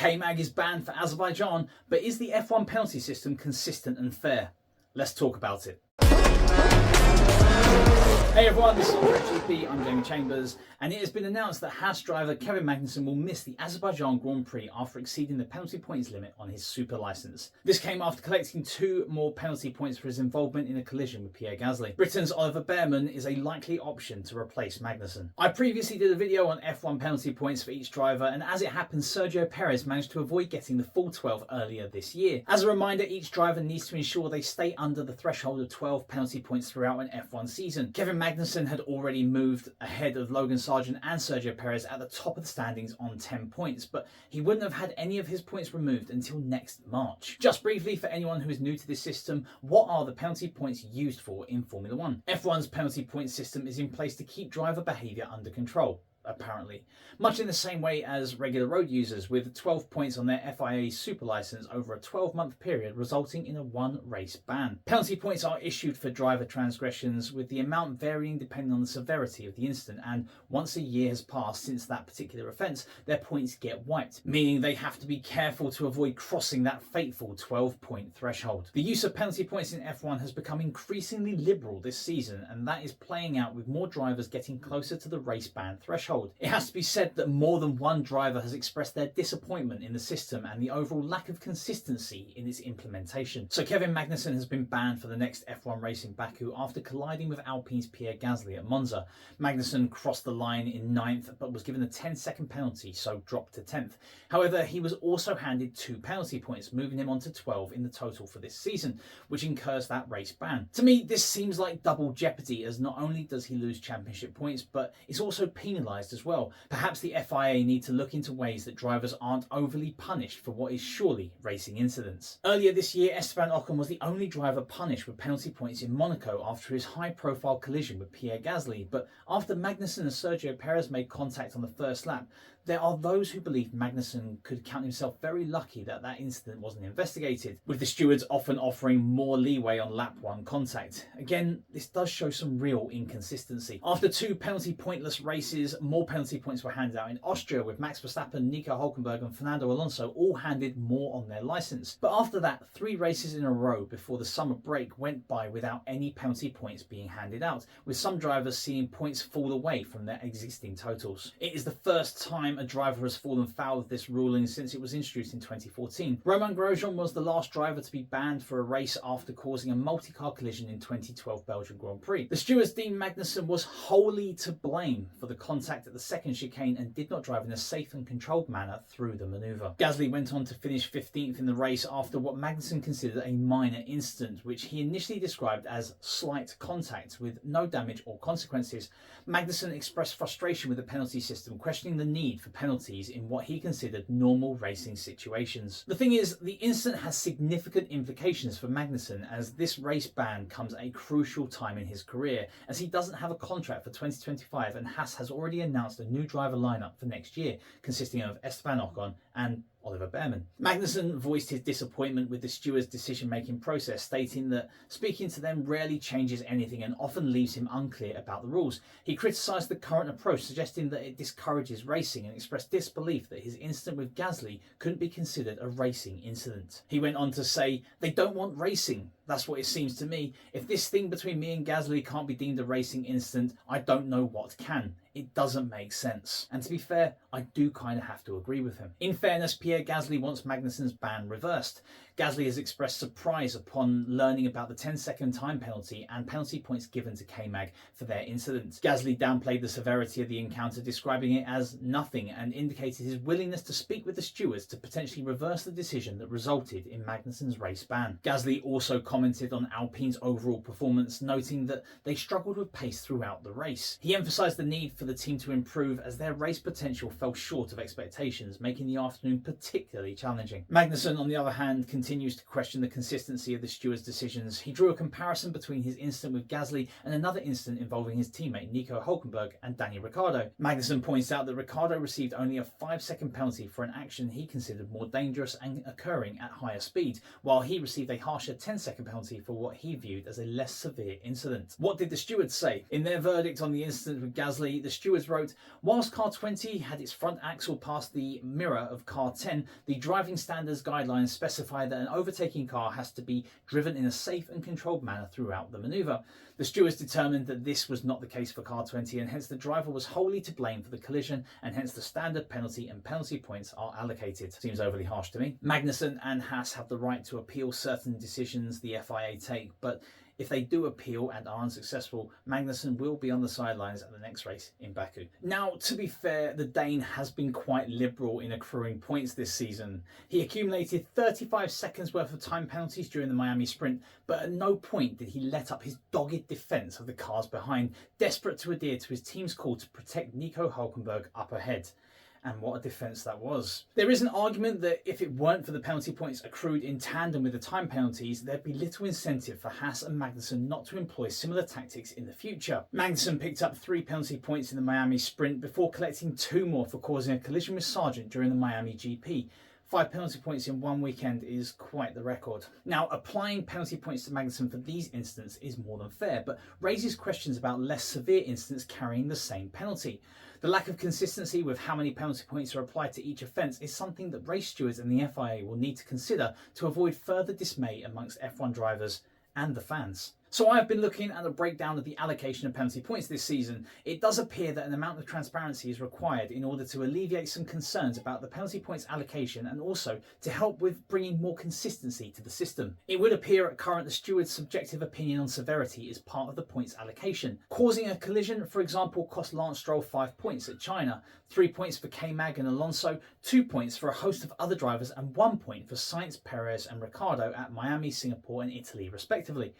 K-Mag is banned for Azerbaijan, but is the F1 penalty system consistent and fair? Let's talk about it. Hey everyone, this is Oliver GP, I'm Jamie Chambers, and it has been announced that Haas driver Kevin Magnussen will miss the Azerbaijan Grand Prix after exceeding the penalty points limit on his super licence. This came after collecting 2 more penalty points for his involvement in a collision with Piere Gasly. Britain's Oliver Bearman is a likely option to replace Magnussen. I previously did a video on F1 penalty points for each driver, and as it happens, Sergio Perez managed to avoid getting the full 12 earlier this year. As a reminder, each driver needs to ensure they stay under the threshold of 12 penalty points throughout an F1 season. Kevin Magnussen had already moved ahead of Logan Sargent and Sergio Perez at the top of the standings on 10 points, but he wouldn't have had any of his points removed until next March. Just briefly, for anyone who is new to this system, what are the penalty points used for in Formula 1? F1's penalty point system is in place to keep driver behaviour under control, apparently, much in the same way as regular road users, with 12 points on their FIA super licence over a 12-month period, resulting in a 1-race ban. Penalty points are issued for driver transgressions, with the amount varying depending on the severity of the incident, and once a year has passed since that particular offence, their points get wiped, meaning they have to be careful to avoid crossing that fateful 12-point threshold. The use of penalty points in F1 has become increasingly liberal this season, and that is playing out with more drivers getting closer to the race ban threshold. It has to be said that more than one driver has expressed their disappointment in the system and the overall lack of consistency in its implementation. So Kevin Magnussen has been banned for the next F1 race in Baku after colliding with Alpine's Piere Gasly at Monza. Magnussen crossed the line in 9th but was given a 10-second penalty, so dropped to 10th. However, he was also handed 2 penalty points, moving him on to 12 in the total for this season, which incurs that race ban. To me, this seems like double jeopardy, as not only does he lose championship points, but it's also penalised as well. Perhaps the FIA need to look into ways that drivers aren't overly punished for what is surely racing incidents. Earlier this year, Esteban Ocon was the only driver punished with penalty points in Monaco after his high-profile collision with Piere Gasly, but after Magnussen and Sergio Perez made contact on the first lap, there are those who believe Magnussen could count himself very lucky that that incident wasn't investigated, with the stewards often offering more leeway on lap 1 contact. Again, this does show some real inconsistency. After 2 penalty pointless races, more penalty points were handed out in Austria, with Max Verstappen, Nico Hülkenberg and Fernando Alonso all handed more on their licence. But after that, 3 races in a row before the summer break went by without any penalty points being handed out, with some drivers seeing points fall away from their existing totals. It is the first time a driver has fallen foul of this ruling since it was introduced in 2014. Romain Grosjean was the last driver to be banned for a race after causing a multi-car collision in 2012 Belgian Grand Prix. The stewards deemed Magnussen was wholly to blame for the contact at the second chicane and did not drive in a safe and controlled manner through the manoeuvre. Gasly went on to finish 15th in the race after what Magnussen considered a minor incident, which he initially described as slight contact with no damage or consequences. Magnussen expressed frustration with the penalty system, questioning the need for penalties in what he considered normal racing situations. The thing is, the incident has significant implications for Magnussen, as this race ban comes at a crucial time in his career, as he doesn't have a contract for 2025 and Haas has already announced a new driver lineup for next year, consisting of Esteban Ocon and Oliver Bearman. Magnussen voiced his disappointment with the stewards' decision-making process, stating that speaking to them rarely changes anything and often leaves him unclear about the rules. He criticised the current approach, suggesting that it discourages racing, and expressed disbelief that his incident with Gasly couldn't be considered a racing incident. He went on to say, "They don't want racing. That's what it seems to me. If this thing between me and Gasly can't be deemed a racing incident, I don't know what can. It doesn't make sense." And to be fair, I do kind of have to agree with him. In fairness, Piere Gasly wants Magnussen's ban reversed. Gasly has expressed surprise upon learning about the 10-second time penalty and penalty points given to K-Mag for their incident. Gasly downplayed the severity of the encounter, describing it as nothing, and indicated his willingness to speak with the stewards to potentially reverse the decision that resulted in Magnussen's race ban. Gasly also commented on Alpine's overall performance, noting that they struggled with pace throughout the race. He emphasised the need for the team to improve, as their race potential fell short of expectations, making the afternoon particularly challenging. Magnussen, on the other hand, continues to question the consistency of the stewards' decisions. He drew a comparison between his incident with Gasly and another incident involving his teammate Nico Hülkenberg and Daniel Ricciardo. Magnussen points out that Ricciardo received only a 5-second penalty for an action he considered more dangerous and occurring at higher speed, while he received a harsher 10-second penalty for what he viewed as a less severe incident. What did the stewards say? In their verdict on the incident with Gasly, the stewards wrote, whilst car 20 had its front axle past the mirror of car 10, the driving standards guidelines specify that an overtaking car has to be driven in a safe and controlled manner throughout the manoeuvre. The stewards determined that this was not the case for car 20, and hence the driver was wholly to blame for the collision, and hence the standard penalty and penalty points are allocated. Seems overly harsh to me. Magnussen and Haas have the right to appeal certain decisions the FIA take, but if they do appeal and are unsuccessful, Magnussen will be on the sidelines at the next race in Baku. Now, to be fair, the Dane has been quite liberal in accruing points this season. He accumulated 35 seconds worth of time penalties during the Miami sprint, but at no point did he let up his dogged defence of the cars behind, desperate to adhere to his team's call to protect Nico Hülkenberg up ahead. And what a defence that was. There is an argument that if it weren't for the penalty points accrued in tandem with the time penalties, there'd be little incentive for Haas and Magnussen not to employ similar tactics in the future. Magnussen picked up 3 penalty points in the Miami sprint before collecting 2 more for causing a collision with Sargent during the Miami GP. 5 penalty points in one weekend is quite the record. Now, applying penalty points to Magnussen for these incidents is more than fair, but raises questions about less severe incidents carrying the same penalty. The lack of consistency with how many penalty points are applied to each offence is something that race stewards and the FIA will need to consider to avoid further dismay amongst F1 drivers and the fans. So I've been looking at a breakdown of the allocation of penalty points this season. It does appear that an amount of transparency is required in order to alleviate some concerns about the penalty points allocation and also to help with bringing more consistency to the system. It would appear at current the steward's subjective opinion on severity is part of the points allocation. Causing a collision, for example, cost Lance Stroll 5 points at China, 3 points for K-Mag and Alonso, 2 points for a host of other drivers and 1 point for Sainz, Perez and Ricciardo at Miami, Singapore and Italy respectively.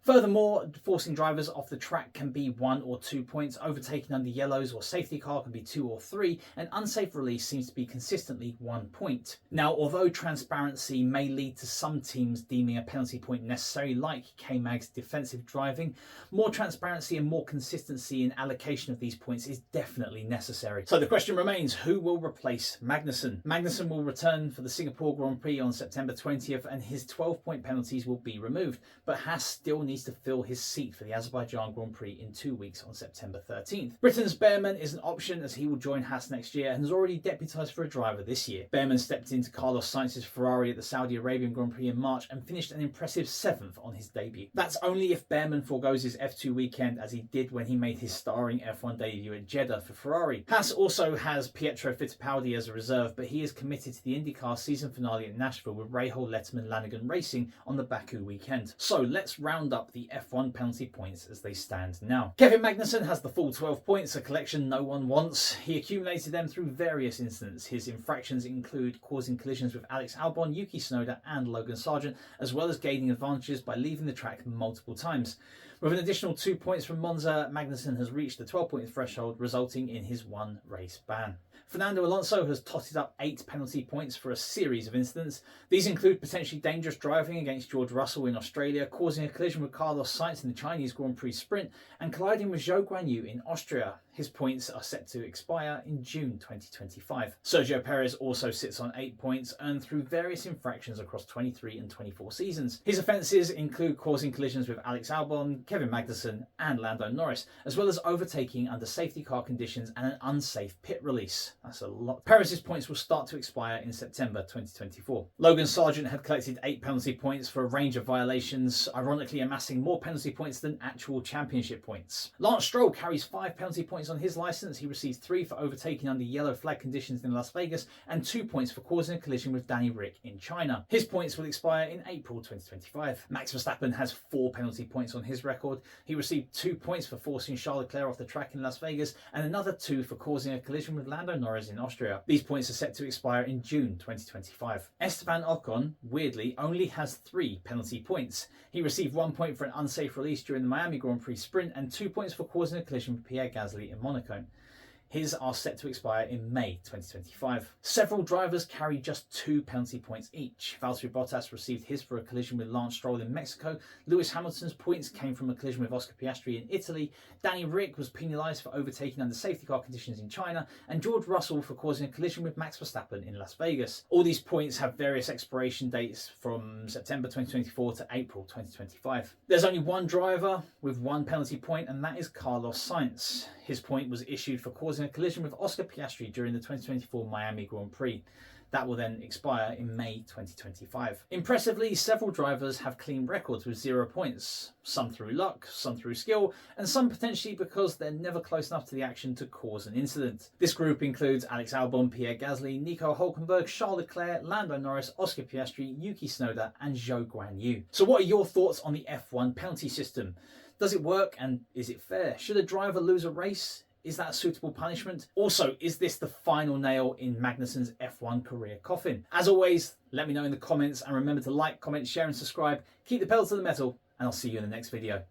Furthermore, forcing drivers off the track can be 1 or 2 points, overtaking under yellows or safety car can be 2 or 3, and unsafe release seems to be consistently 1 point. Now, although transparency may lead to some teams deeming a penalty point necessary, like K-Mag's defensive driving, more transparency and more consistency in allocation of these points is definitely necessary. So the question remains, who will replace Magnussen? Magnussen will return for the Singapore Grand Prix on September 20th, and his 12-point penalties will be removed, but Haas still needs to fill his seat for the Azerbaijan Grand Prix in 2 weeks on September 13th. Britain's Bearman is an option as he will join Haas next year and has already deputised for a driver this year. Bearman stepped into Carlos Sainz's Ferrari at the Saudi Arabian Grand Prix in March and finished an impressive 7th on his debut. That's only if Bearman forgoes his F2 weekend as he did when he made his starring F1 debut at Jeddah for Ferrari. Haas also has Pietro Fittipaldi as a reserve, but he is committed to the IndyCar season finale at Nashville with Rahal, Letterman, Lanigan Racing on the Baku weekend. So let's round up the F1 penalty points as they stand now. Kevin Magnussen has the full 12 points, a collection no one wants. He accumulated them through various incidents. His infractions include causing collisions with Alex Albon, Yuki Tsunoda and Logan Sargent, as well as gaining advantages by leaving the track multiple times. With an additional 2 points from Monza, Magnussen has reached the 12-point threshold, resulting in his 1 race ban. Fernando Alonso has totted up 8 penalty points for a series of incidents. These include potentially dangerous driving against George Russell in Australia, causing a collision with Carlos Sainz in the Chinese Grand Prix sprint, and colliding with Zhou Guanyu in Austria. His points are set to expire in June 2025. Sergio Perez also sits on 8 points, earned through various infractions across 23 and 24 seasons. His offences include causing collisions with Alex Albon, Kevin Magnussen and Lando Norris, as well as overtaking under safety car conditions and an unsafe pit release. That's a lot. Perez's points will start to expire in September 2024. Logan Sargent had collected 8 penalty points for a range of violations, ironically amassing more penalty points than actual championship points. Lance Stroll carries 5 penalty points on his licence. He received 3 for overtaking under yellow flag conditions in Las Vegas and 2 points for causing a collision with Danny Rick in China. His points will expire in April 2025. Max Verstappen has 4 penalty points on his record. He received 2 points for forcing Charles Leclerc off the track in Las Vegas and another 2 for causing a collision with Lando Norris in Austria. These points are set to expire in June 2025. Esteban Ocon, weirdly, only has 3 penalty points. He received 1 point for an unsafe release during the Miami Grand Prix sprint and 2 points for causing a collision with Piere Gasly in Monaco. His are set to expire in May 2025. Several drivers carry just 2 penalty points each. Valtteri Bottas received his for a collision with Lance Stroll in Mexico. Lewis Hamilton's points came from a collision with Oscar Piastri in Italy. Danny Rick was penalised for overtaking under safety car conditions in China, and George Russell for causing a collision with Max Verstappen in Las Vegas. All these points have various expiration dates from September 2024 to April 2025. There's only one driver with 1 penalty point, and that is Carlos Sainz. His point was issued for causing a collision with Oscar Piastri during the 2024 Miami Grand Prix. That will then expire in May 2025. Impressively, several drivers have clean records with 0 points, some through luck, some through skill, and some potentially because they're never close enough to the action to cause an incident. This group includes Alex Albon, Pierre Gasly, Nico Hülkenberg, Charles Leclerc, Lando Norris, Oscar Piastri, Yuki Tsunoda, and Zhou Guanyu. So what are your thoughts on the F1 penalty system? Does it work, and is it fair? Should a driver lose a race? Is that a suitable punishment? Also, is this the final nail in Magnussen's F1 career coffin? As always, let me know in the comments, and remember to like, comment, share and subscribe. Keep the pedal to the metal, and I'll see you in the next video.